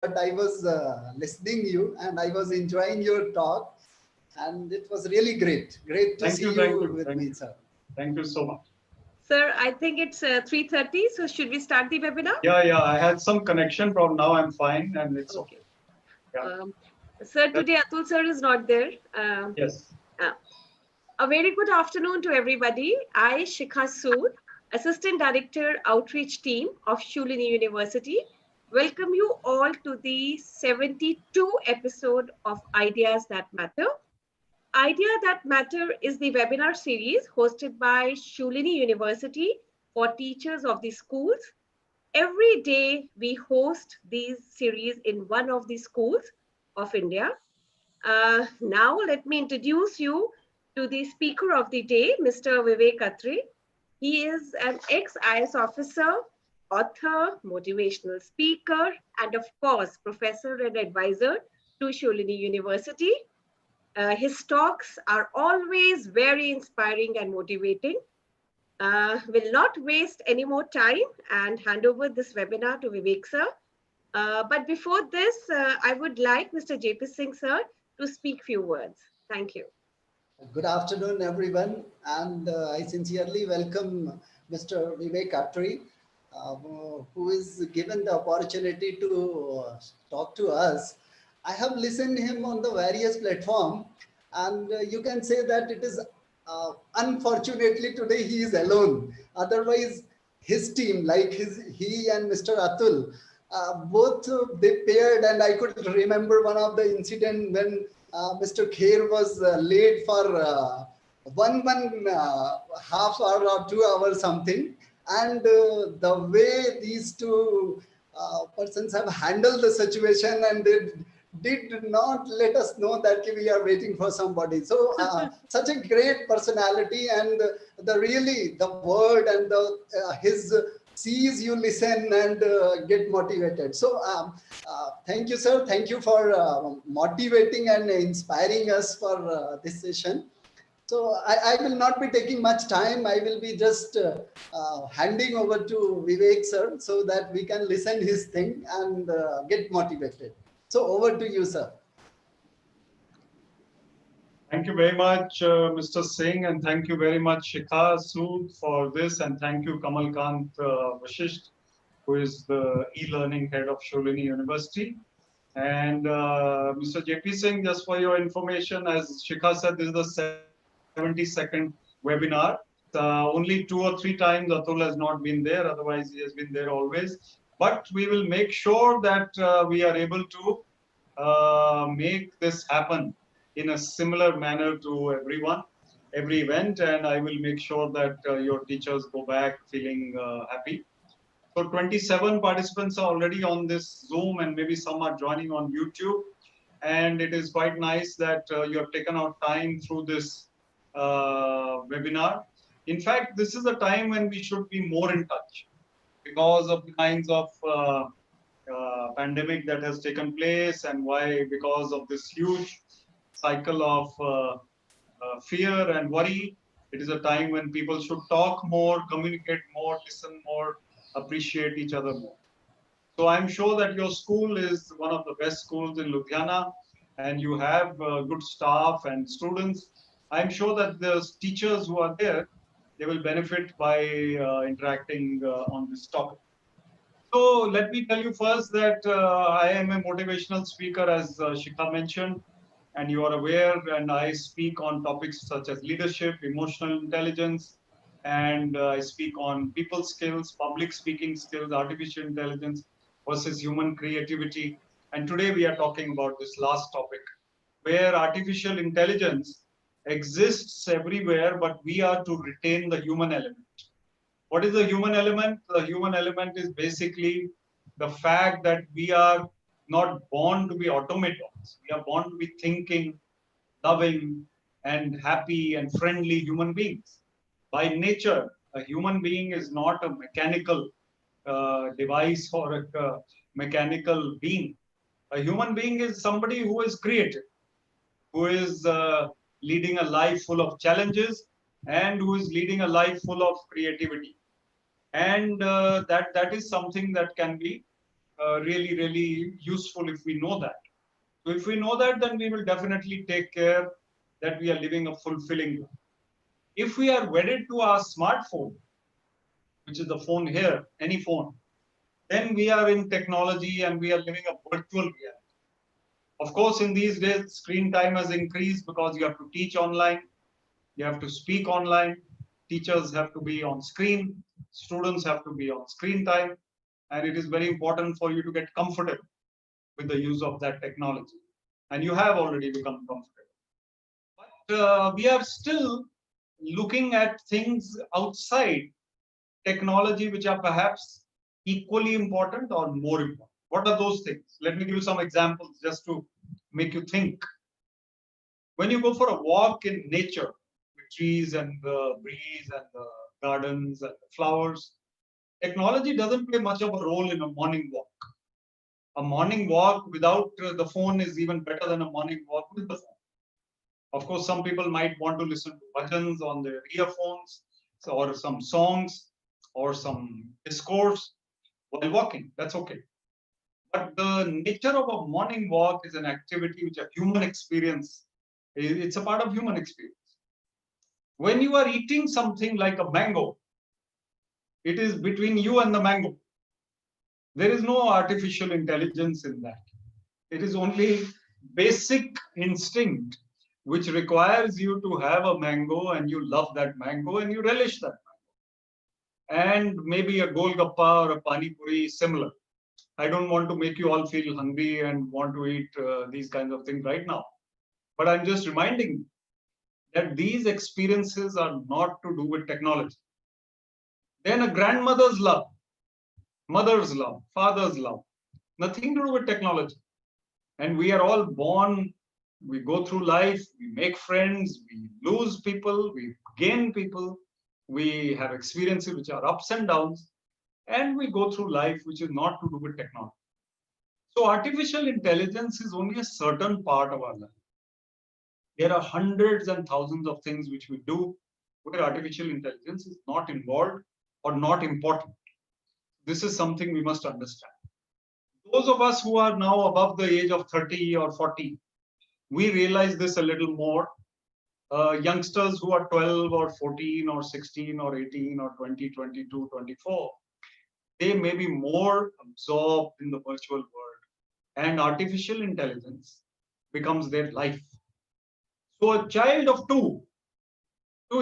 but I was listening you and I was enjoying your talk, and it was really great. Great to Thank see you, thank you you, with thank me, you. sir. Thank you so much. Sir, I think it's 3:30, so should we start the webinar? Yeah, I had some connection from now. I'm fine and it's okay. Okay. Yeah. Sir, today Atul sir is not there. Yes. Uh, a very good afternoon to everybody. I, Shikha Sood, Assistant Director, Outreach Team of Shulini University, welcome you all to the 72 episode of Ideas That Matter. Idea That Matter is the webinar series hosted by Shulini University for teachers of the schools. Every day we host these series in one of the schools of India. Now let me introduce you to the speaker of the day, Mr. Vivek Atray. He is an ex-IAS officer, author, motivational speaker, and of course, professor and advisor to Sholini University. His talks are always very inspiring and motivating. Will not waste any more time and hand over this webinar to Vivek sir. But before this, I would like Mr. JP Singh sir to speak few words. Thank you. Good afternoon, everyone, and I sincerely welcome Mr. Vivek Atray, who is given the opportunity to talk to us. I have listened to him on the various platforms, and you can say that it is unfortunately today he is alone. Otherwise, his team, like he and Mr. Atul, both they paired, and I could remember one of the incident when Mr. Kher was late for one half hour or 2 hours something, and the way these two persons have handled the situation, and they did not let us know that we are waiting for somebody. So such a great personality, and the really the word and the his sees you listen and get motivated. So thank you, sir. Thank you for motivating and inspiring us for this session. So I will not be taking much time. I will be just handing over to Vivek, sir, so that we can listen his thing and get motivated. So over to you, sir. Thank you very much, Mr. Singh, and thank you very much, Shikha Sood, for this, and thank you, Kamal Kant Vashisht, who is the e-learning head of Sholini University. And Mr. JP Singh, just for your information, as Shikha said, this is the 70-second webinar. Only 2 or 3 times Atul has not been there, otherwise he has been there always. But we will make sure that we are able to make this happen in a similar manner to everyone, every event, and I will make sure that your teachers go back feeling happy. So 27 participants are already on this Zoom, and maybe some are joining on YouTube. And it is quite nice that you have taken out time through this webinar. In fact, this is a time when we should be more in touch because of the kinds of pandemic that has taken place, and why, because of this huge cycle of fear and worry. It is a time when people should talk more, communicate more, listen more, appreciate each other more. So I'm sure that your school is one of the best schools in Ludhiana, and you have good staff and students. I'm sure that the teachers who are there, they will benefit by interacting on this topic. So let me tell you first that I am a motivational speaker, as Shikha mentioned, and you are aware, and I speak on topics such as leadership, emotional intelligence, and I speak on people skills, public speaking skills, artificial intelligence versus human creativity. And today we are talking about this last topic, where artificial intelligence exists everywhere, but we are to retain the human element. What is the human element? The human element is basically the fact that we are not born to be automatons. We are born to be thinking, loving, and happy and friendly human beings. By nature, a human being is not a mechanical device or a mechanical being. A human being is somebody who is creative, who is leading a life full of challenges, and who is leading a life full of creativity. And that is something that can be really, really useful if we know that. So if we know that, then we will definitely take care that we are living a fulfilling life. If we are wedded to our smartphone, which is the phone here, any phone, then we are in technology and we are living a virtual reality. Of course, in these days, screen time has increased because you have to teach online, you have to speak online, teachers have to be on screen, students have to be on screen time, and it is very important for you to get comfortable with the use of that technology. And you have already become comfortable. But we are still looking at things outside technology which are perhaps equally important or more important. What are those things? Let me give you some examples just to make you think. When you go for a walk in nature, with trees and the breeze and the gardens and the flowers, technology doesn't play much of a role in a morning walk. A morning walk without the phone is even better than a morning walk with the phone. Of course, some people might want to listen to bhajans on their earphones or some songs or some discourse while walking. That's okay. But the nature of a morning walk is an activity which a human experience. It's a part of human experience. When you are eating something like a mango, it is between you and the mango. There is no artificial intelligence in that. It is only basic instinct which requires you to have a mango and you love that mango and you relish that mango. And maybe a golgappa or a pani puri is similar. I don't want to make you all feel hungry and want to eat these kinds of things right now. But I'm just reminding you that these experiences are not to do with technology. Then a grandmother's love, mother's love, father's love, nothing to do with technology. And we are all born, we go through life, we make friends, we lose people, we gain people, we have experiences which are ups and downs, and we go through life which is not to do with technology. So artificial intelligence is only a certain part of our life. There are hundreds and thousands of things which we do where artificial intelligence is not involved or not important. This is something we must understand. Those of us who are now above the age of 30 or 40, we realize this a little more. Youngsters who are 12 or 14 or 16 or 18 or 20, 22, 24, they may be more absorbed in the virtual world and artificial intelligence becomes their life. So a child of 2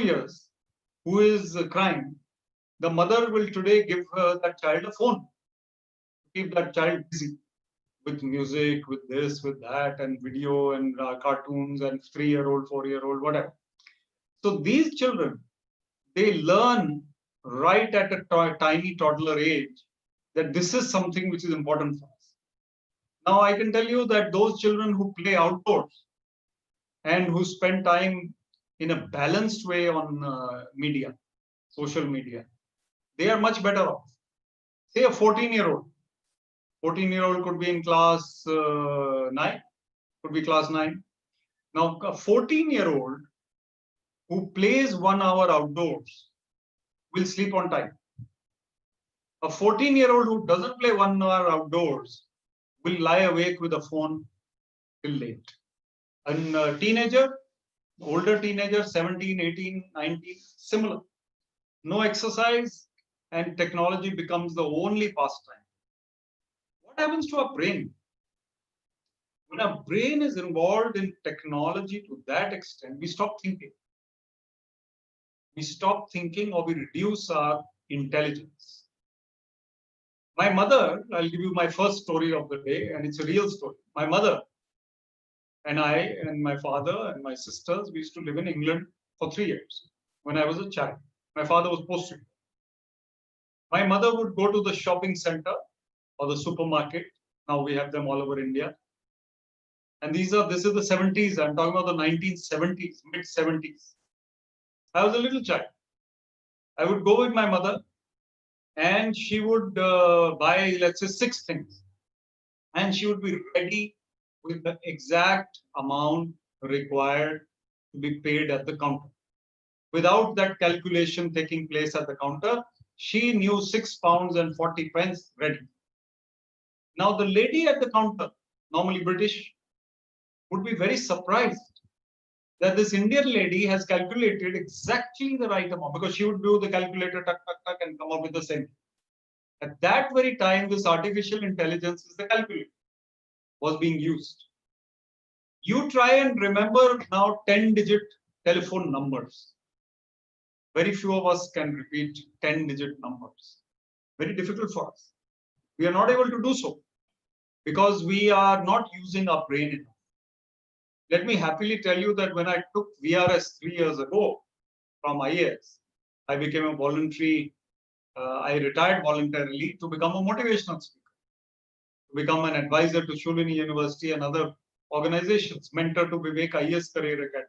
years, who is crying, the mother will today give that child a phone, keep that child busy with music, with this, with that, and video and cartoons and 3-year-old, 4-year-old, whatever. So these children, they learn right at a tiny toddler age that this is something which is important for us. Now I can tell you that those children who play outdoors and who spend time in a balanced way on media, social media, they are much better off. Say a 14-year-old. 14-year-old could be in class 9, could be class 9. Now, a 14-year-old who plays 1 hour outdoors will sleep on time. A 14-year-old who doesn't play 1 hour outdoors will lie awake with a phone till late. And a teenager, older teenager, 17, 18, 19, similar. No exercise and technology becomes the only pastime. What happens to our brain? When our brain is involved in technology to that extent, we stop thinking. We stop thinking or we reduce our intelligence. My mother, I'll give you my first story of the day, and it's a real story. My mother and I and my father and my sisters, we used to live in England for 3 years when I was a child. My father was posted. My mother would go to the shopping center or the supermarket. Now we have them all over India. And this is the 70s. I'm talking about the 1970s, mid 70s. I was a little child. I would go with my mother and she would buy, let's say, 6 things. And she would be ready with the exact amount required to be paid at the counter. Without that calculation taking place at the counter, she knew £6.40 ready. Now the lady at the counter, normally British, would be very surprised that this Indian lady has calculated exactly the right amount, because she would do the calculator, tuck, tuck, tuck, and come up with the same. At that very time, this artificial intelligence is the calculator was being used. You try and remember now 10-digit telephone numbers. Very few of us can repeat 10-digit numbers. Very difficult for us. We are not able to do so because we are not using our brain enough. Let me happily tell you that when I took VRS 3 years ago from IAS, I became a voluntary, I retired voluntarily to become a motivational speaker, to become an advisor to Shulini University and other organizations, mentor to Vivek IAS Career Academy.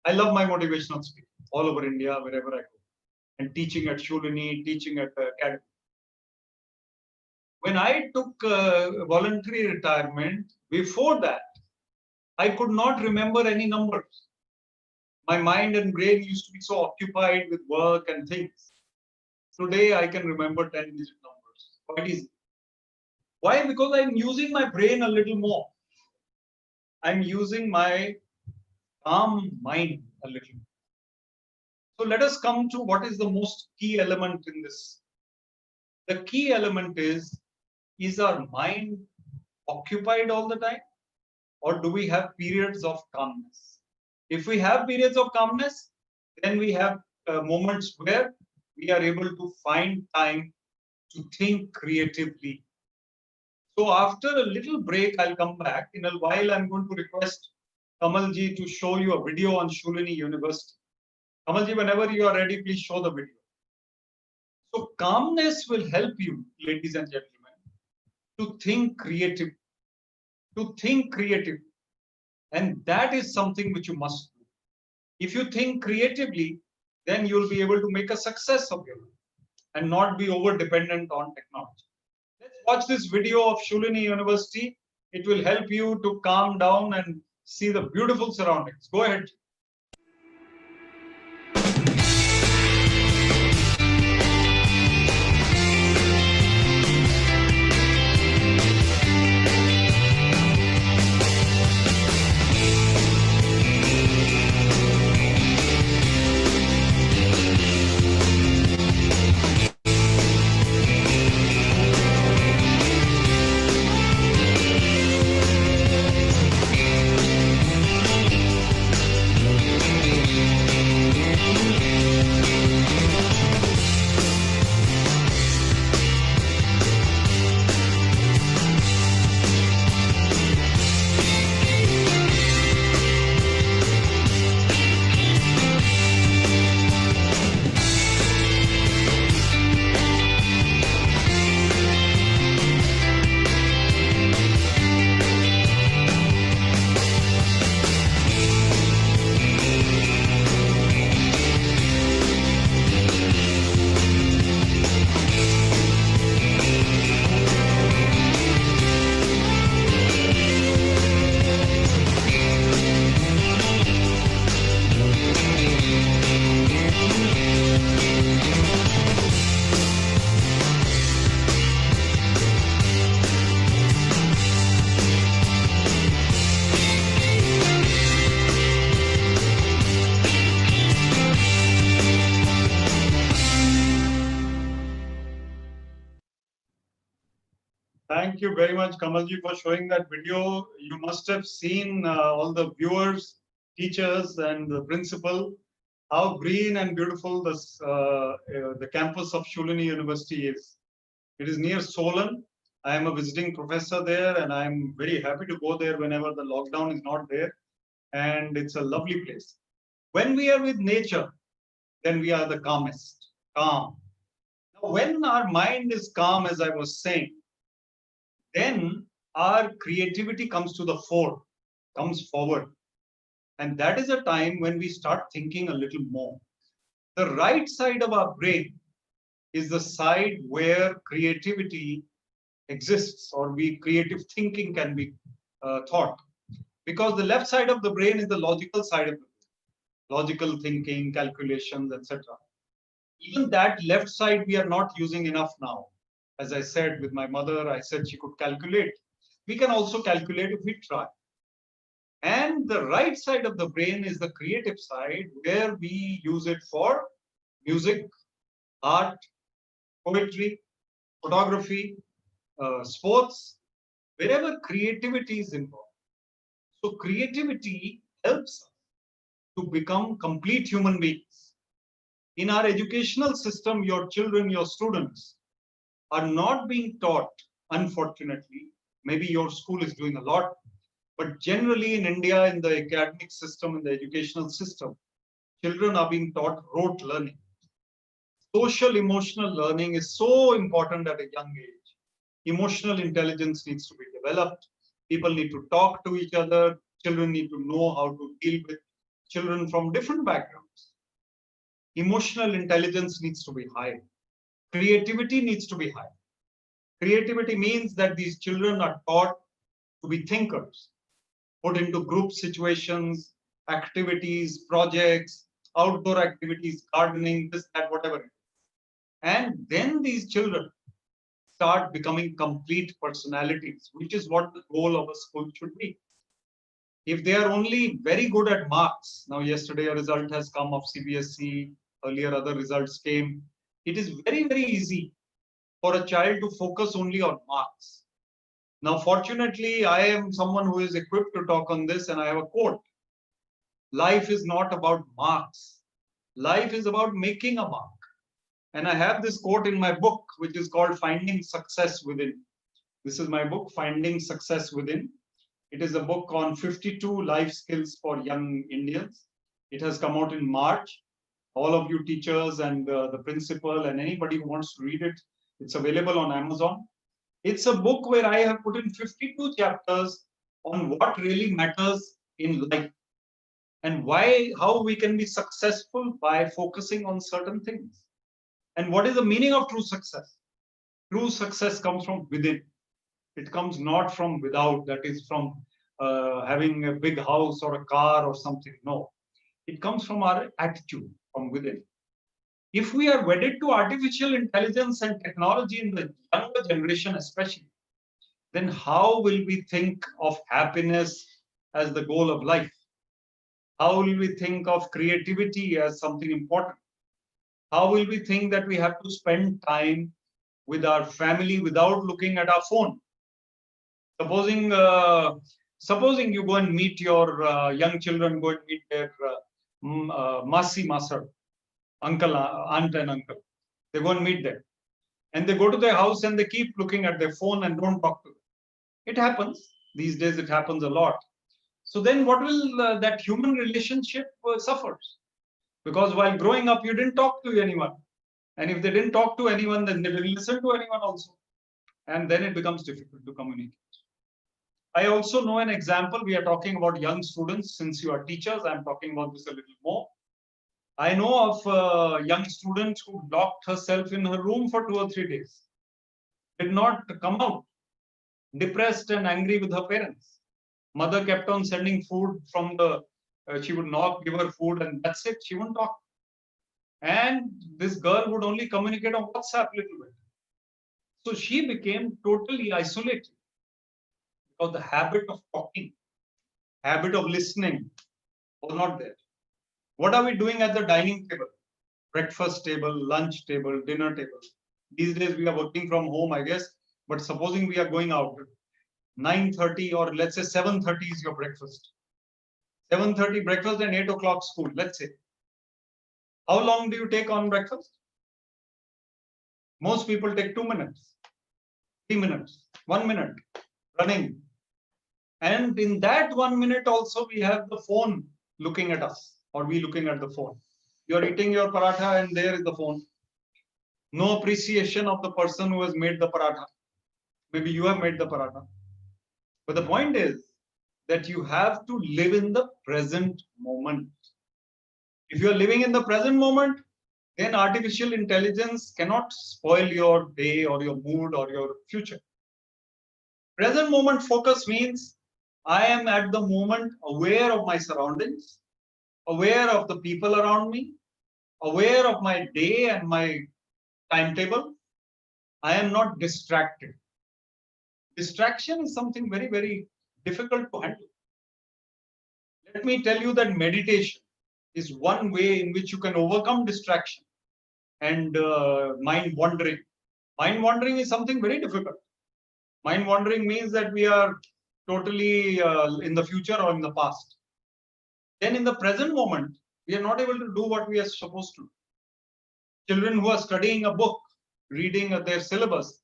I love my motivational speaking all over India, wherever I go, and teaching at Shulini, teaching at the academy. When I took voluntary retirement, before that, I could not remember any numbers. My mind and brain used to be so occupied with work and things. Today, I can remember 10-digit numbers quite easy. Why? Because I'm using my brain a little more. I'm using my calm mind a little. So let us come to what is the most key element in this. The key element is our mind occupied all the time, or do we have periods of calmness? If we have periods of calmness, then we have moments where we are able to find time to think creatively. So after a little break, I'll come back. In a while, I'm going to request Kamalji to show you a video on Shulini University. Kamalji, whenever you are ready, please show the video. So calmness will help you, ladies and gentlemen, to think creative. To think creative. And that is something which you must do. If you think creatively, then you'll be able to make a success of your life and not be over dependent on technology. Let's watch this video of Shulini University. It will help you to calm down and see the beautiful surroundings. Go ahead. Thank you very much, Kamalji, for showing that video. You must have seen all the viewers, teachers, and the principal, how green and beautiful this, the campus of Shulini University is. It is near Solan. I am a visiting professor there, and I'm very happy to go there whenever the lockdown is not there. And it's a lovely place. When we are with nature, then we are the calmest, calm. Now, when our mind is calm, as I was saying, then our creativity comes to the fore, comes forward. And that is a time when we start thinking a little more. The right side of our brain is the side where creativity exists, or creative thinking can be thought. Because the left side of the brain is the logical side of the brain. Logical thinking, calculations, etc. Even that left side we are not using enough now. As I said with my mother, I said she could calculate. We can also calculate if we try. And the right side of the brain is the creative side, where we use it for music, art, poetry, photography, sports, wherever creativity is involved. So creativity helps us to become complete human beings. In our educational system, your children, your students are not being taught, unfortunately. Maybe your school is doing a lot, but generally in India, in the academic system, in the educational system, children are being taught rote learning. Social emotional learning is so important at a young age. Emotional intelligence needs to be developed. People need to talk to each other. Children need to know how to deal with children from different backgrounds. Emotional intelligence needs to be high. Creativity needs to be high. Creativity means that these children are taught to be thinkers, put into group situations, activities, projects, outdoor activities, gardening, this, that, whatever. And then these children start becoming complete personalities, which is what the goal of a school should be. If they are only very good at marks, now yesterday a result has come of CBSE, earlier other results came, it is very, very easy for a child to focus only on marks. Now, fortunately, I am someone who is equipped to talk on this, and I have a quote. Life is not about marks. Life is about making a mark. And I have this quote in my book, which is called Finding Success Within. This is my book, Finding Success Within. It is a book on 52 life skills for young Indians. It has come out in March. All of you teachers and the principal and anybody who wants to read it, it's available on Amazon. It's a book where I have put in 52 chapters on what really matters in life and how we can be successful by focusing on certain things. And what is the meaning of true success? True success comes from within. It comes not from without, that is from having a big house or a car or something. No, it comes from our attitude, from within. If we are wedded to artificial intelligence and technology in the younger generation especially, then how will we think of happiness as the goal of life? How will we think of creativity as something important? How will we think that we have to spend time with our family without looking at our phone? Supposing you go and meet your young children, go and meet their masi masar, uncle, aunt and uncle. They go and meet them. And they go to their house and they keep looking at their phone and don't talk to them. It happens. These days it happens a lot. So then what will that human relationship suffers? Because while growing up, you didn't talk to anyone. And if they didn't talk to anyone, then they didn't listen to anyone also. And then it becomes difficult to communicate. I also know an example. We are talking about young students. Since you are teachers, I'm talking about this a little more. I know of a young student who locked herself in her room for 2 or 3 days. Did not come out. Depressed and angry with her parents. Mother kept on sending food from the, she would knock, give her food, and that's it. She wouldn't talk. And this girl would only communicate on WhatsApp a little bit. So she became totally isolated because the habit of talking, habit of listening was not there. What are we doing at the dining table? Breakfast table, lunch table, dinner table. These days we are working from home, I guess. But supposing we are going out, 9:30 or let's say 7:30 is your breakfast. 7:30 breakfast and 8 o'clock school, let's say. How long do you take on breakfast? Most people take 2 minutes, 3 minutes, 1 minute running. And in that 1 minute also we have the phone looking at us or we looking at the phone. You're eating your paratha and there is the phone. No appreciation of the person who has made the paratha. Maybe you have made the paratha. But the point is that you have to live in the present moment. If you are living in the present moment, then artificial intelligence cannot spoil your day or your mood or your future. Present moment focus means I am at the moment aware of my surroundings, aware of the people around me, aware of my day and my timetable, I am not distracted. Distraction is something very, very difficult to handle. Let me tell you that meditation is one way in which you can overcome distraction and mind wandering. Mind wandering is something very difficult. Mind wandering means that we are totally in the future or in the past. Then in the present moment, we are not able to do what we are supposed to. Children who are studying a book, reading their syllabus,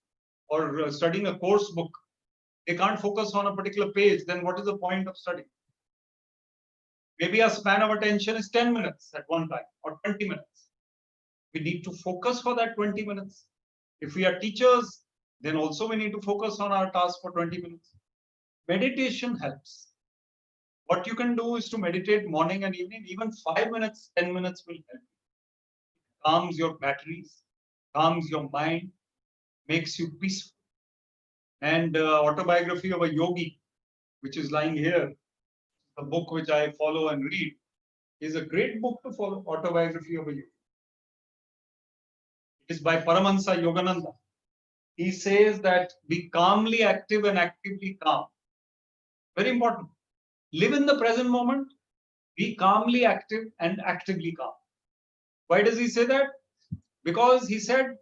or studying a course book, they can't focus on a particular page, then what is the point of studying? Maybe our span of attention is 10 minutes at one time or 20 minutes. We need to focus for that 20 minutes. If we are teachers, then also we need to focus on our task for 20 minutes. Meditation helps. What you can do is to meditate morning and evening, even 5 minutes, 10 minutes will help. It calms your batteries, calms your mind, makes you peaceful. And Autobiography of a Yogi, which is lying here, the book which I follow and read, is a great book to follow, Autobiography of a Yogi. It is by Paramahansa Yogananda. He says that be calmly active and actively calm. Very important. Live in the present moment, be calmly active and actively calm. Why does he say that? Because he said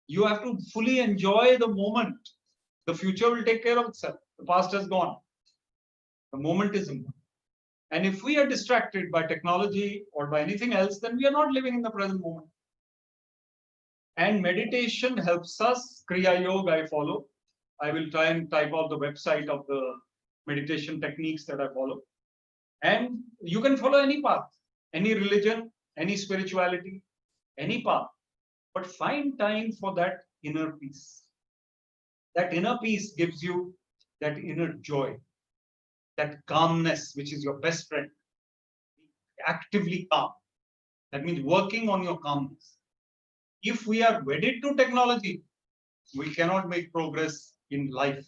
you have to fully enjoy the moment. The future will take care of itself. The past has gone. The moment is important. And if we are distracted by technology or by anything else, then we are not living in the present moment. And meditation helps us. Kriya Yoga I follow. I will try and type out the website of the meditation techniques that I follow. And you can follow any path, any religion, any spirituality, any path. But find time for that inner peace. That inner peace gives you that inner joy, that calmness, which is your best friend. Actively calm. That means working on your calmness. If we are wedded to technology, we cannot make progress in life.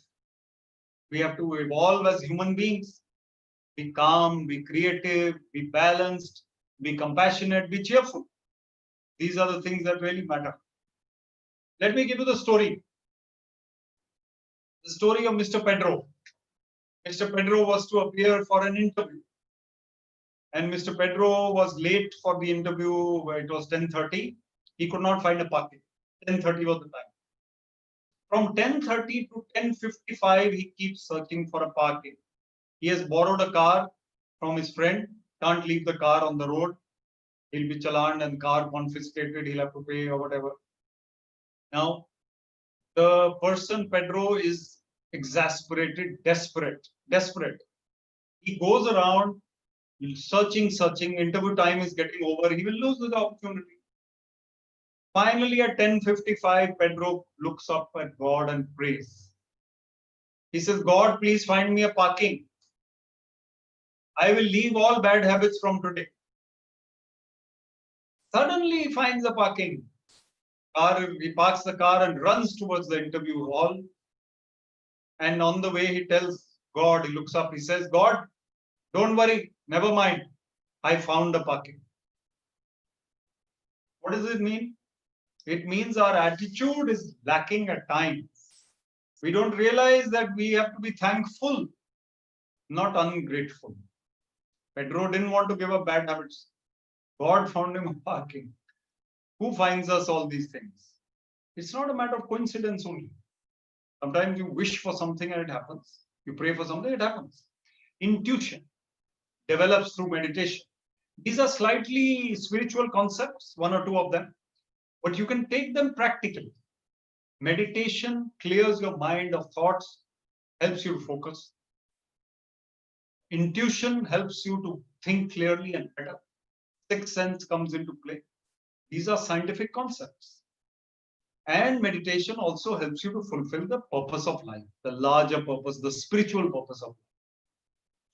We have to evolve as human beings. Be calm, be creative, be balanced, be compassionate, be cheerful. These are the things that really matter. Let me give you the story. The story of Mr. Pedro. Mr. Pedro was to appear for an interview. And Mr. Pedro was late for the interview. It was 10:30. He could not find a parking. 10:30 was the time. From 10:30 to 10:55, he keeps searching for a parking. He has borrowed a car from his friend, can't leave the car on the road. He'll be challaned and car confiscated, he'll have to pay or whatever. Now, the person, Pedro, is exasperated, desperate. He goes around searching, interview time is getting over, he will lose the opportunity. Finally, at 10:55, Pedro looks up at God and prays. He says, God, please find me a parking. I will leave all bad habits from today. Suddenly, he finds a parking. He parks the car and runs towards the interview hall. And on the way, he tells God, he looks up, he says, God, don't worry, never mind. I found a parking. What does it mean? It means our attitude is lacking at times. We don't realize that we have to be thankful, not ungrateful. Pedro didn't want to give up bad habits. God found him a parking. Who finds us all these things? It's not a matter of coincidence only. Sometimes you wish for something and it happens. You pray for something, it happens. Intuition develops through meditation. These are slightly spiritual concepts, one or two of them, but you can take them practically. Meditation clears your mind of thoughts, helps you to focus. Intuition helps you to think clearly and better. Sixth sense comes into play. These are scientific concepts. And meditation also helps you to fulfill the purpose of life, the larger purpose, the spiritual purpose of life.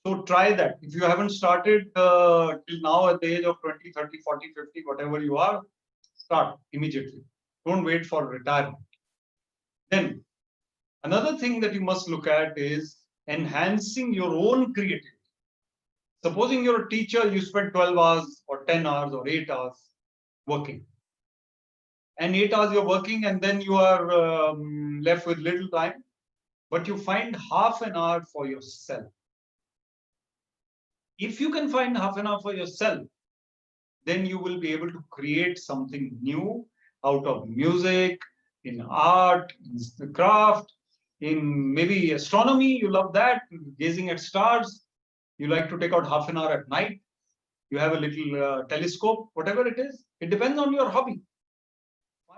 So try that. If you haven't started till now at the age of 20, 30, 40, 50, whatever you are, start immediately. Don't wait for retirement. Then another thing that you must look at is enhancing your own creativity. Supposing you're a teacher, you spend 12 hours or 10 hours or 8 hours working. and 8 hours you're working, and then you are left with little time, but you find half an hour for yourself. If you can find half an hour for yourself, then you will be able to create something new out of music, in art, in the craft, in maybe astronomy. You love that, gazing at stars. You like to take out half an hour at night. You have a little telescope, whatever it is. It depends on your hobby.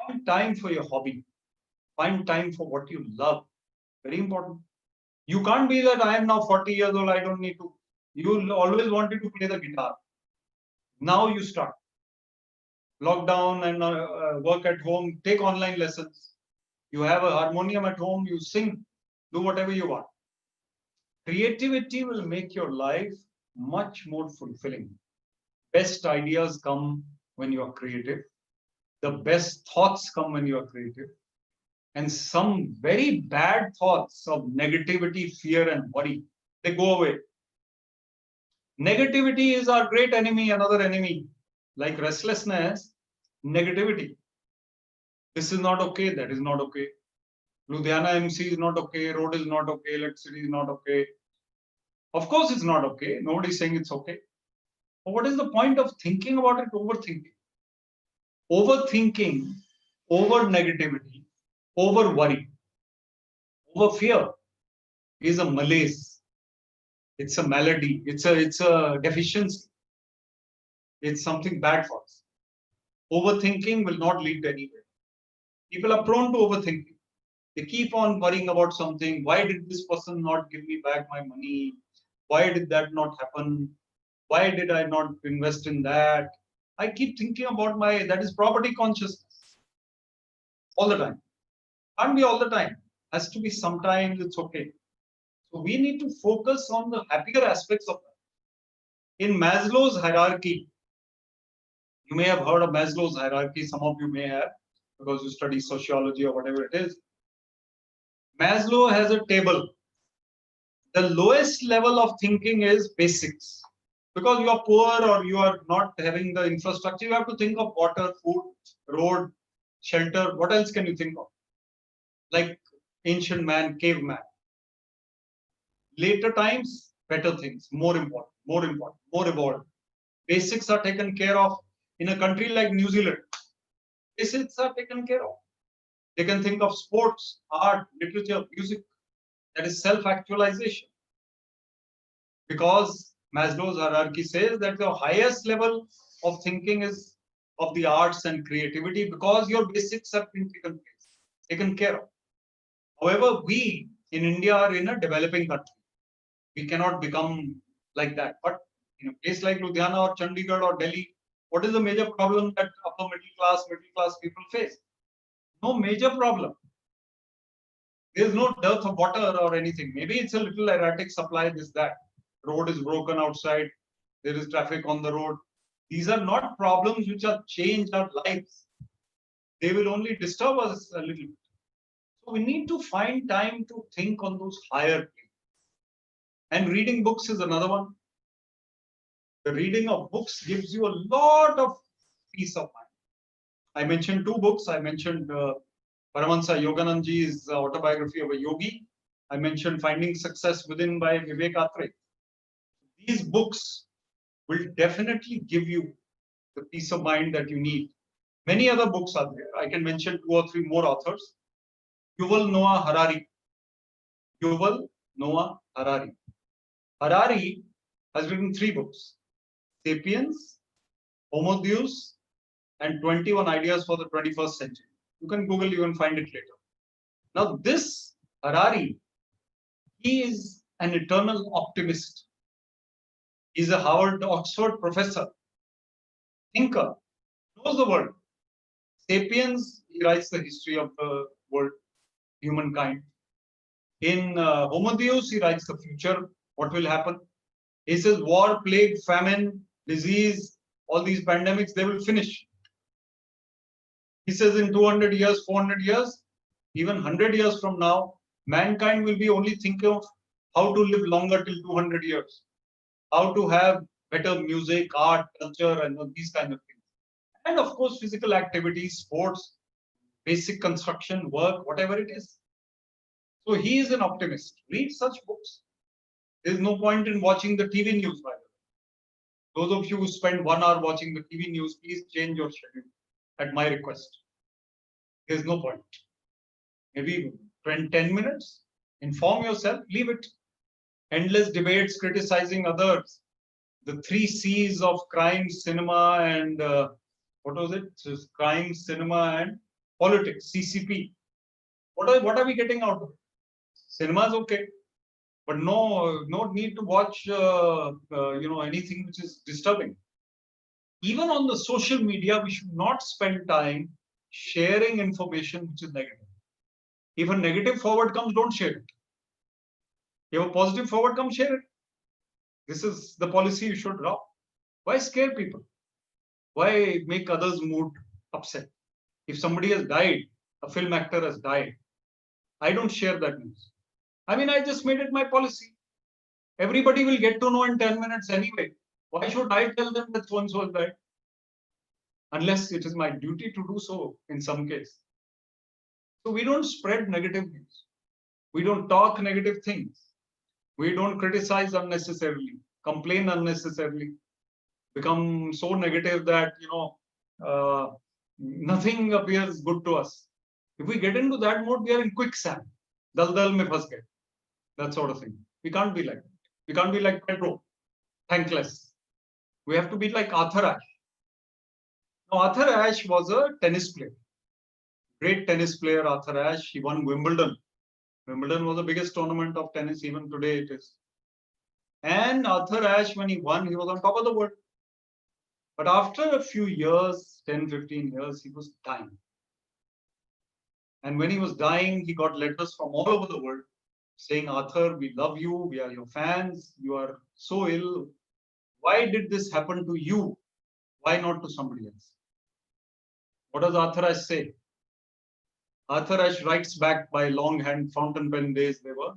Find time for your hobby. Find time for what you love. Very important. You can't be that I am now 40 years old, I don't need to. You always wanted to play the guitar. Now you start. Lockdown and work at home, take online lessons. You have a harmonium at home, you sing, do whatever you want. Creativity will make your life much more fulfilling. Best ideas come when you are creative. The best thoughts come when you are creative. And some very bad thoughts of negativity, fear, and worry, they go away. Negativity is our great enemy, another enemy. Like restlessness, negativity. This is not okay, that is not okay. Ludhiana MC is not okay, road is not okay, electricity is not okay. Of course it's not okay. Nobody is saying it's okay. But what is the point of thinking about it? Overthinking. Overthinking, over negativity, over worry, over fear is a malaise. It's a malady. It's a deficiency. It's something bad for us. Overthinking will not lead to anywhere. People are prone to overthinking. They keep on worrying about something. Why did this person not give me back my money? Why did that not happen? Why did I not invest in that? I keep thinking about that is property consciousness. All the time. Can't be all the time. Has to be sometimes, it's okay. So we need to focus on the happier aspects of life. In Maslow's hierarchy, you may have heard of Maslow's hierarchy, some of you may have, because you study sociology or whatever it is. Maslow has a table. The lowest level of thinking is basics. Because you are poor or you are not having the infrastructure, you have to think of water, food, road, shelter. What else can you think of? Like ancient man, caveman. Later times, better things, more important, more evolved. Basics are taken care of. In a country like New Zealand, basics are taken care of. They can think of sports, art, literature, music. That is self-actualization. Because Maslow's hierarchy says that the highest level of thinking is of the arts and creativity, because your basics have been taken care of. However, we in India are in a developing country. We cannot become like that. But in a place like Ludhiana or Chandigarh or Delhi, what is the major problem that upper middle class people face? No major problem. There is no dearth of water or anything. Maybe it's a little erratic supply, this, that. Road is broken outside. There is traffic on the road. These are not problems which are change our lives. They will only disturb us a little bit. So we need to find time to think on those higher things. And reading books is another one. The reading of books gives you a lot of peace of mind. I mentioned two books. I mentioned Paramahansa Yoganandaji's autobiography of a yogi. I mentioned Finding Success Within by Vivek Atray. These books will definitely give you the peace of mind that you need. Many other books are there. I can mention 2 or 3 more authors. Yuval Noah Harari. Yuval Noah Harari. Harari has written 3 books. Sapiens, Homo Deus, and 21 Ideas for the 21st Century. You can Google, you can find it later. Now this Harari, he is an eternal optimist. He's a Oxford professor, thinker, knows the world. Sapiens, he writes the history of the world, humankind. In Homo Deus, he writes the future, what will happen. He says war, plague, famine, disease, all these pandemics, they will finish. He says in 200 years, 400 years, even 100 years from now, mankind will be only thinking of how to live longer till 200 years, how to have better music, art, culture, and these kind of things. And of course, physical activities, sports. basic construction, work, whatever it is. So he is an optimist. Read such books. There is no point in watching the TV news, by the way. Those of you who spend 1 hour watching the TV news, please change your schedule at my request. There is no point. Maybe 10 minutes, inform yourself, leave it. Endless debates criticizing others. The 3 C's of crime, cinema, and what was it? Just crime, cinema, and politics, CCP. What are we getting out of it? Cinema is okay, but no need to watch anything which is disturbing. Even on the social media, we should not spend time sharing information which is negative. If a negative forward comes, don't share it. If a positive forward comes, share it. This is the policy you should adopt. Why scare people? Why make others' mood upset? If somebody has died, a film actor has died, I don't share that news. I mean, I just made it my policy. Everybody will get to know in 10 minutes anyway. Why should I tell them that so-and-so has died? Unless it is my duty to do so in some case. So we don't spread negative news. We don't talk negative things. We don't criticize unnecessarily, complain unnecessarily, become so negative that, nothing appears good to us. If we get into that mode, we are in quicksand. Dal mein phas gaye. That sort of thing. We can't be like that. We can't be like Pedro, thankless. We have to be like Arthur Ashe. Now, Arthur Ashe was a tennis player. Great tennis player, Arthur Ashe. He won Wimbledon. Wimbledon was the biggest tournament of tennis, even today it is. And Arthur Ashe, when he won, he was on top of the world. But after a few years, 10, 15 years, he was dying. And when he was dying, he got letters from all over the world saying, Arthur, we love you. We are your fans. You are so ill. Why did this happen to you? Why not to somebody else? What does Arthur Ashe say? Arthur Ashe writes back by longhand fountain pen days they were.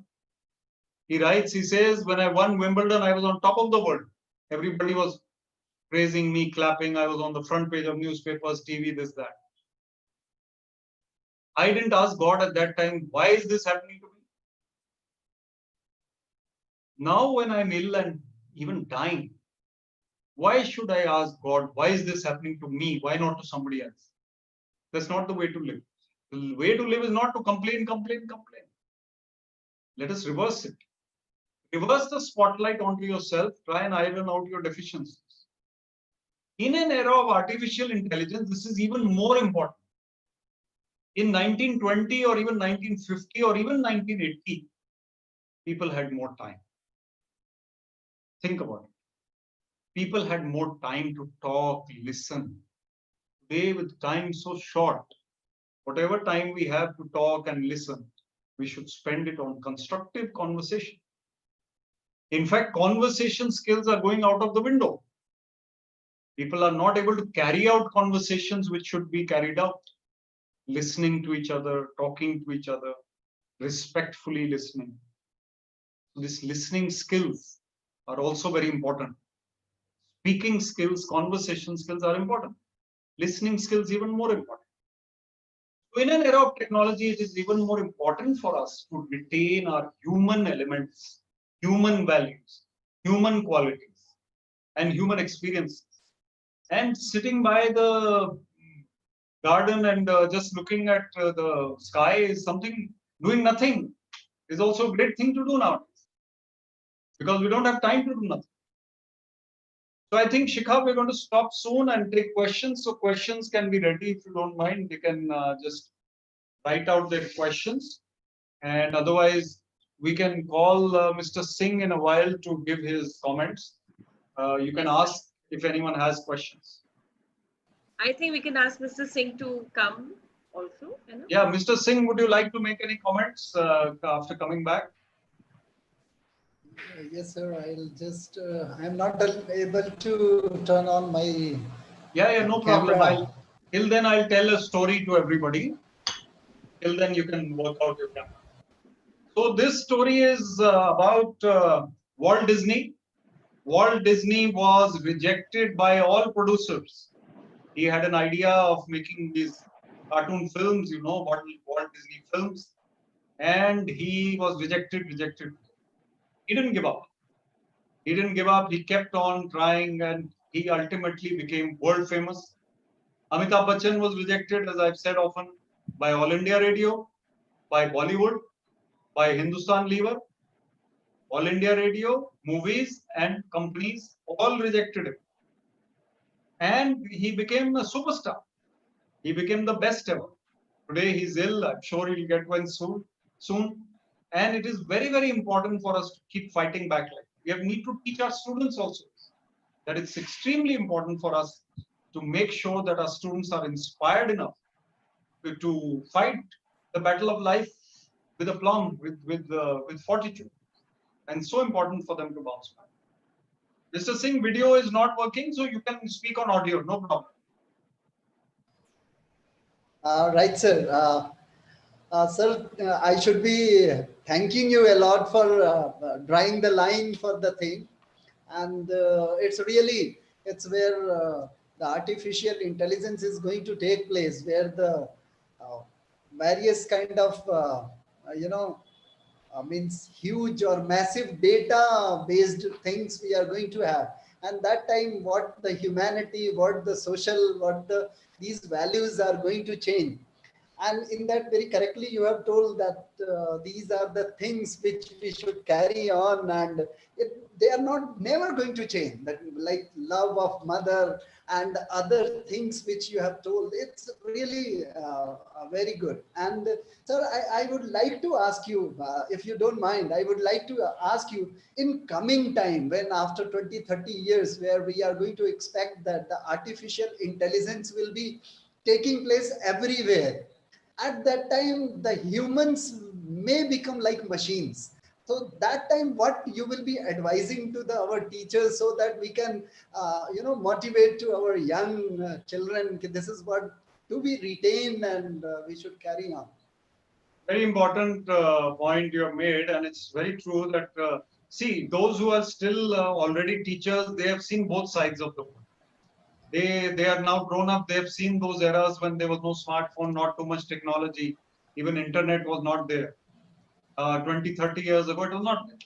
He writes, he says, when I won Wimbledon, I was on top of the world. Everybody was praising me, clapping. I was on the front page of newspapers, TV, this, that. I didn't ask God at that time, why is this happening to me? Now when I'm ill and even dying, why should I ask God, why is this happening to me? Why not to somebody else? That's not the way to live. The way to live is not to complain. Let us reverse it. Reverse the spotlight onto yourself. Try and iron out your deficiencies. In an era of artificial intelligence, this is even more important. In 1920 or even 1950 or even 1980, people had more time. Think about it. People had more time to talk, listen. Today, with time so short, whatever time we have to talk and listen, we should spend it on constructive conversation. In fact, conversation skills are going out of the window. People are not able to carry out conversations which should be carried out. Listening to each other, talking to each other, respectfully listening. These listening skills are also very important. Speaking skills, conversation skills are important. Listening skills even more important. So in an era of technology, it is even more important for us to retain our human elements, human values, human qualities, and human experiences. And sitting by the garden and just looking at the sky is something, doing nothing is also a great thing to do nowadays. Because we don't have time to do nothing. So I think, Shikha, we're going to stop soon and take questions. So questions can be ready if you don't mind. They can just write out their questions. And otherwise, we can call Mr. Singh in a while to give his comments. You can ask if anyone has questions. I think we can ask Mr. Singh to come also. Yeah, Mr. Singh, would you like to make any comments after coming back? Yes, sir. I'll just, I'm not able to turn on my Yeah, no problem. Till then, I'll tell a story to everybody. Till then, you can work out your camera. So this story is about Walt Disney. Walt Disney was rejected by all producers. He had an idea of making these cartoon films, Walt Disney films, and he was rejected. He didn't give up. He didn't give up. He kept on trying, and he ultimately became world famous. Amitabh Bachchan was rejected, as I've said often, by All India Radio, by Bollywood, by Hindustan Lever, All India Radio, movies, and companies all rejected him. And he became a superstar. He became the best ever. Today he's ill. I'm sure he'll get well soon. And it is very, very important for us to keep fighting back. We need to teach our students also that it's extremely important for us to make sure that our students are inspired enough to fight the battle of life with aplomb, with fortitude, and so important for them to bounce back. Mr. Singh, video is not working, so you can speak on audio, no problem. Right, sir. Sir, I should be thanking you a lot for drawing the line for the thing. And it's where the artificial intelligence is going to take place, where the various kind of, means huge or massive data based things we are going to have. And that time what the humanity, what the social, what the these values are going to change. And in that, very correctly you have told that these are the things which we should carry on, and they are not never going to change, that like love of mother and other things which you have told. It's really very good. And sir, I would like to ask you, if you don't mind, I would like to ask you, in coming time, when after 20, 30 years, where we are going to expect that the artificial intelligence will be taking place everywhere, at that time the humans may become like machines. So that time what you will be advising to our teachers, so that we can motivate to our young children, this is what to be retained, and we should carry on. Very important point you have made, and it's very true that see, those who are still already teachers, they have seen both sides of the world. They are now grown up. They have seen those eras when there was no smartphone, not too much technology, even internet was not there. 20, 30 years ago, it was not there.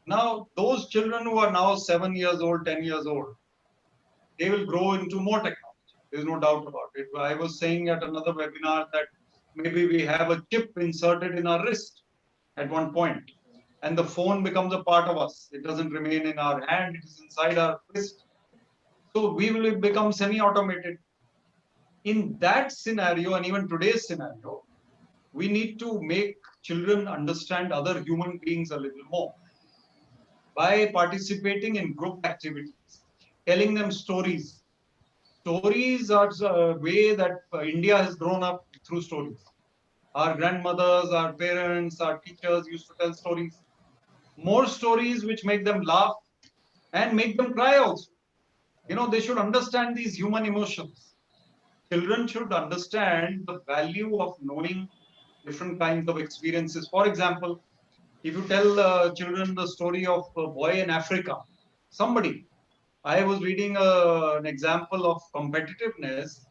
Now, those children who are now 7 years old, 10 years old, they will grow into more technology. There's no doubt about it. I was saying at another webinar that maybe we have a chip inserted in our wrist at one point, and the phone becomes a part of us. It doesn't remain in our hand, it is inside our wrist. So we will become semi-automated. In that scenario, and even today's scenario, we need to make children understand other human beings a little more by participating in group activities, telling them stories. Stories are a way that India has grown up through stories. Our grandmothers, our parents, our teachers used to tell stories. More stories which make them laugh and make them cry also. They should understand these human emotions. Children should understand the value of knowing different kinds of experiences. For example, if you tell children the story of a boy in Africa, I was reading an example of competitiveness,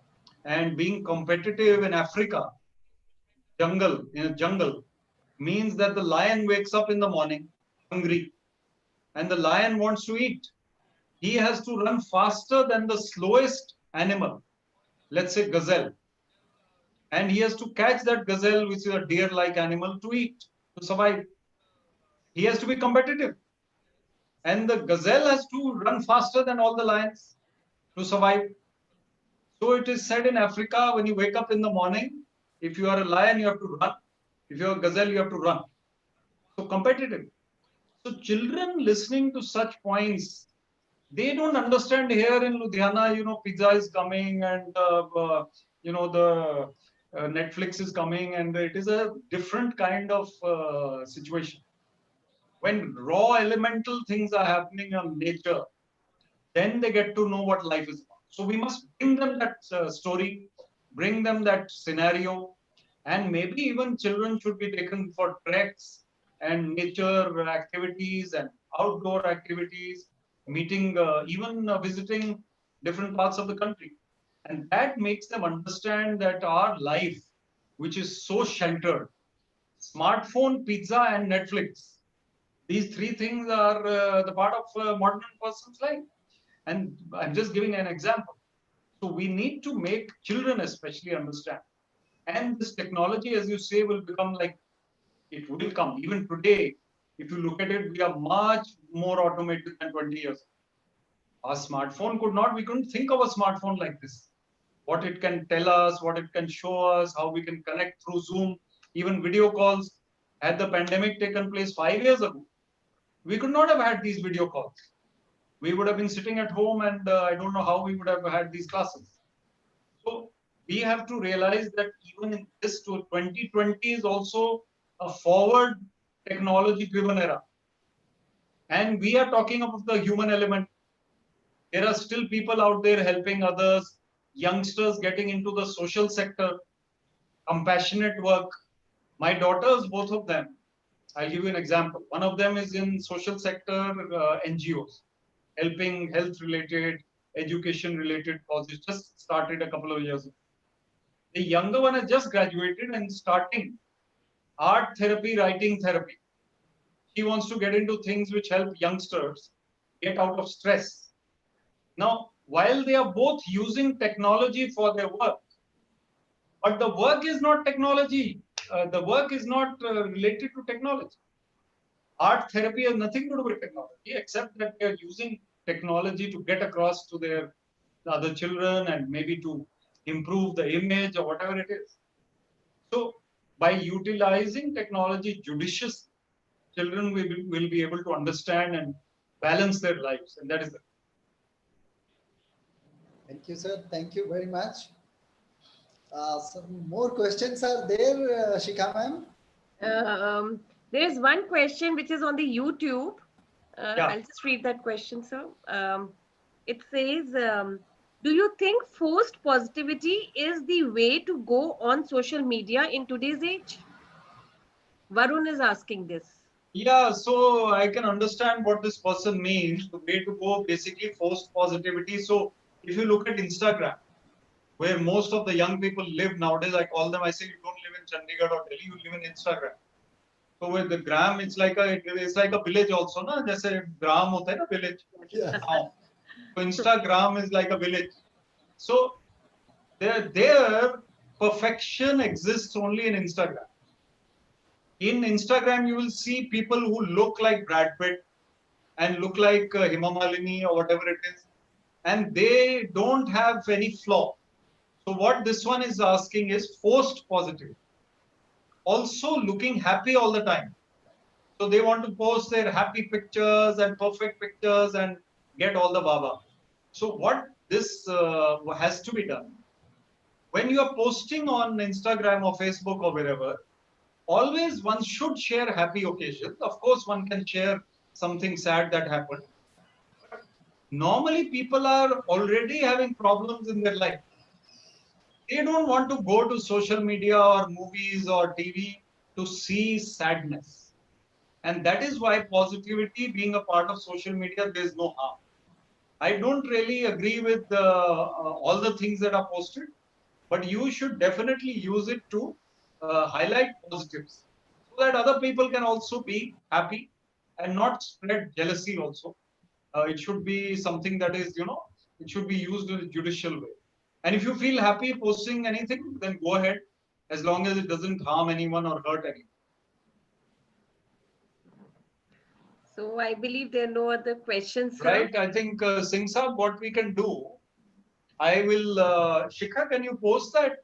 and being competitive in Africa, in a jungle, means that the lion wakes up in the morning hungry, and the lion wants to eat. He has to run faster than the slowest animal, let's say gazelle, and he has to catch that gazelle, which is a deer-like animal, to eat, to survive. He has to be competitive. And the gazelle has to run faster than all the lions to survive. So it is said in Africa, when you wake up in the morning, if you are a lion, you have to run. If you are a gazelle, you have to run. So competitive. So children listening to such points, they don't understand here in Ludhiana, pizza is coming, and the Netflix is coming, and it is a different kind of situation. When raw elemental things are happening in nature, then they get to know what life is about. So we must bring them that story, bring them that scenario, and maybe even children should be taken for treks and nature activities and outdoor activities, meeting, even visiting different parts of the country. And that makes them understand that our life, which is so sheltered, smartphone, pizza, and Netflix, these three things are the part of a modern person's life. And I'm just giving an example. So we need to make children especially understand. And this technology, as you say, will become like, it will come. Even today, if you look at it, we are much more automated than 20 years ago. Our smartphone we couldn't think of a smartphone like this. What it can tell us, what it can show us, how we can connect through Zoom, even video calls. Had the pandemic taken place 5 years ago, we could not have had these video calls. We would have been sitting at home, and I don't know how we would have had these classes. So we have to realize that even in this 2020 is also a forward technology driven era. And we are talking about the human element. There are still people out there helping others, youngsters getting into the social sector, compassionate work. My daughters, both of them, I'll give you an example. One of them is in social sector NGOs, helping health related, education related causes, just started a couple of years ago. The younger one has just graduated and starting art therapy, writing therapy. She wants to get into things which help youngsters get out of stress. Now, while they are both using technology for their work, but the work is not technology. The work is not related to technology. Art therapy has nothing to do with technology, except that they are using technology to get across to their other children and maybe to improve the image or whatever it is. So, by utilizing technology judiciously, children will be able to understand and balance their lives, and that is it. Thank you, sir. Thank you very much. Some more questions are there, Shikha ma'am? There is one question which is on the YouTube. Yeah. I'll just read that question, sir. It says, do you think forced positivity is the way to go on social media in today's age? Varun is asking this. Yeah, so I can understand what this person means. The way to go, basically forced positivity. So if you look at Instagram, where most of the young people live nowadays, I call them, I say, you don't live in Chandigarh or Delhi, you live in Instagram. So with the gram, it's like a village also, na? Jaise gram hota hai na, village. Yeah. So Instagram is like a village. So there perfection exists only in Instagram. In Instagram, you will see people who look like Brad Pitt and look like Hema Malini or whatever it is, and they don't have any flaw. So what this one is asking is forced positive. Also looking happy all the time. So they want to post their happy pictures and perfect pictures and get all the baba. So what this has to be done, when you are posting on Instagram or Facebook or wherever, always one should share happy occasions. Of course, one can share something sad that happened. But normally, people are already having problems in their life. They don't want to go to social media or movies or TV to see sadness. And that is why positivity being a part of social media, there is no harm. I don't really agree with all the things that are posted, but you should definitely use it to highlight positives so that other people can also be happy and not spread jealousy also. It should be something that is, it should be used in a judicial way. And if you feel happy posting anything, then go ahead, as long as it doesn't harm anyone or hurt anyone. So I believe there are no other questions, sir. Right. I think, Singh Saab, what we can do, I will, Shikha, can you post that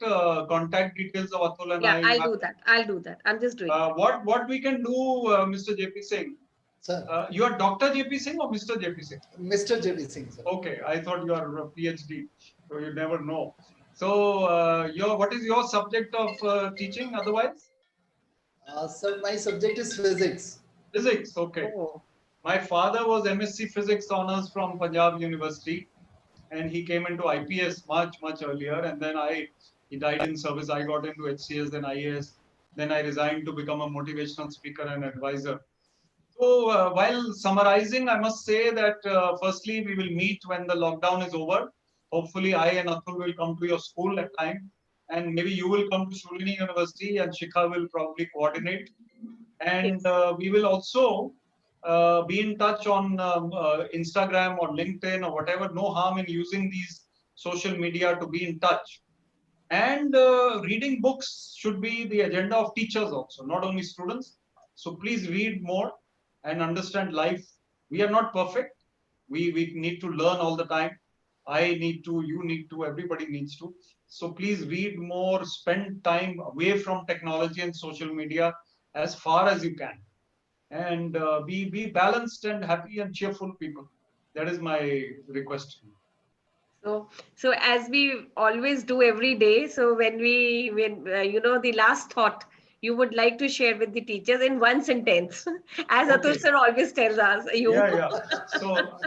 contact details of Atul and Yeah, I? I'll do that. I'll do that. I'm just doing it. What we can do, Mr. JP Singh? Sir, You are Dr. JP Singh or Mr. JP Singh? Mr. J.B. Singh, sir. Okay, I thought you are a PhD, so you never know. So, what is your subject of teaching otherwise? Sir, my subject is physics. Physics, okay. Oh. My father was MSc Physics Honors from Punjab University, and he came into IPS much earlier, and then he died in service. I got into HCS, then IAS, then I resigned to become a motivational speaker and advisor. So while summarizing, I must say that firstly, we will meet when the lockdown is over. Hopefully, I and Atul will come to your school at time, and maybe you will come to Shulini University, and Shikha will probably coordinate. And Yes. we will also be in touch on Instagram or LinkedIn or whatever. No harm in using these social media to be in touch. And reading books should be the agenda of teachers also, not only students. So please read more and understand life. We are not perfect. We need to learn all the time. I need to, you need to, everybody needs to. So please read more, spend time away from technology and social media as far as you can. And be balanced and happy and cheerful people. That is my request. So as we always do every day, so when the last thought you would like to share with the teachers in one sentence, as Atul Okay. sir always tells us, you. Yeah, yeah. So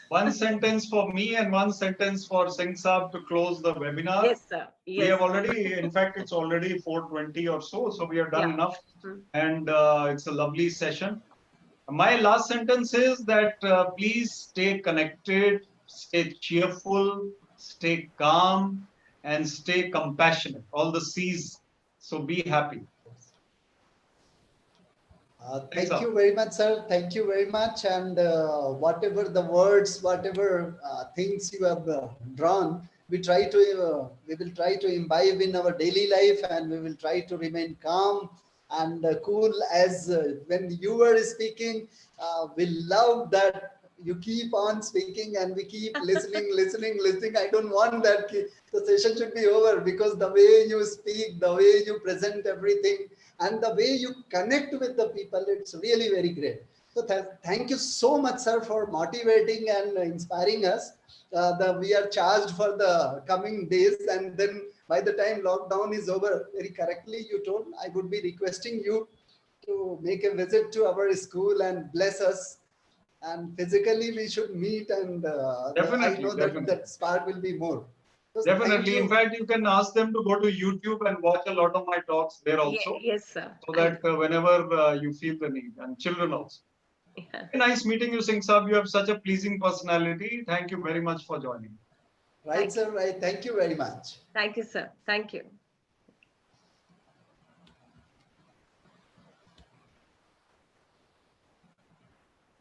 one sentence for me and one sentence for Singh Saab to close the webinar. Yes, sir. We Yes. have already, in fact, it's already 4:20 or so, so we have done Yeah. enough, Hmm. and it's a lovely session. My last sentence is that please stay connected, stay cheerful, stay calm, and stay compassionate. All the C's. So be happy. Thanks, Thank sir. you very much, sir. Thank you very much. And whatever the words, whatever things you have drawn, we will try to imbibe in our daily life, and we will try to remain calm and cool. As when you were speaking, we love that you keep on speaking and we keep listening, listening, listening. I don't want that the session should be over, because the way you speak, the way you present everything, and the way you connect with the people, it's really very great. So thank you so much, sir, for motivating and inspiring us. We are charged for the coming days, and then by the time lockdown is over, very correctly you told, I would be requesting you to make a visit to our school and bless us. And physically we should meet, and I Definitely, know that definitely. that spark will be more. So thank Definitely. In you. fact, you can ask them to go to YouTube and watch a lot of my talks there also, Yes, sir. so I'll that do. whenever you feel the need, and children also. Yeah. Very nice meeting you, Singh Saab. You have such a pleasing personality. Thank you very much for joining. Right, Thank you. sir, right. Thank you very much. Thank you, sir. Thank you.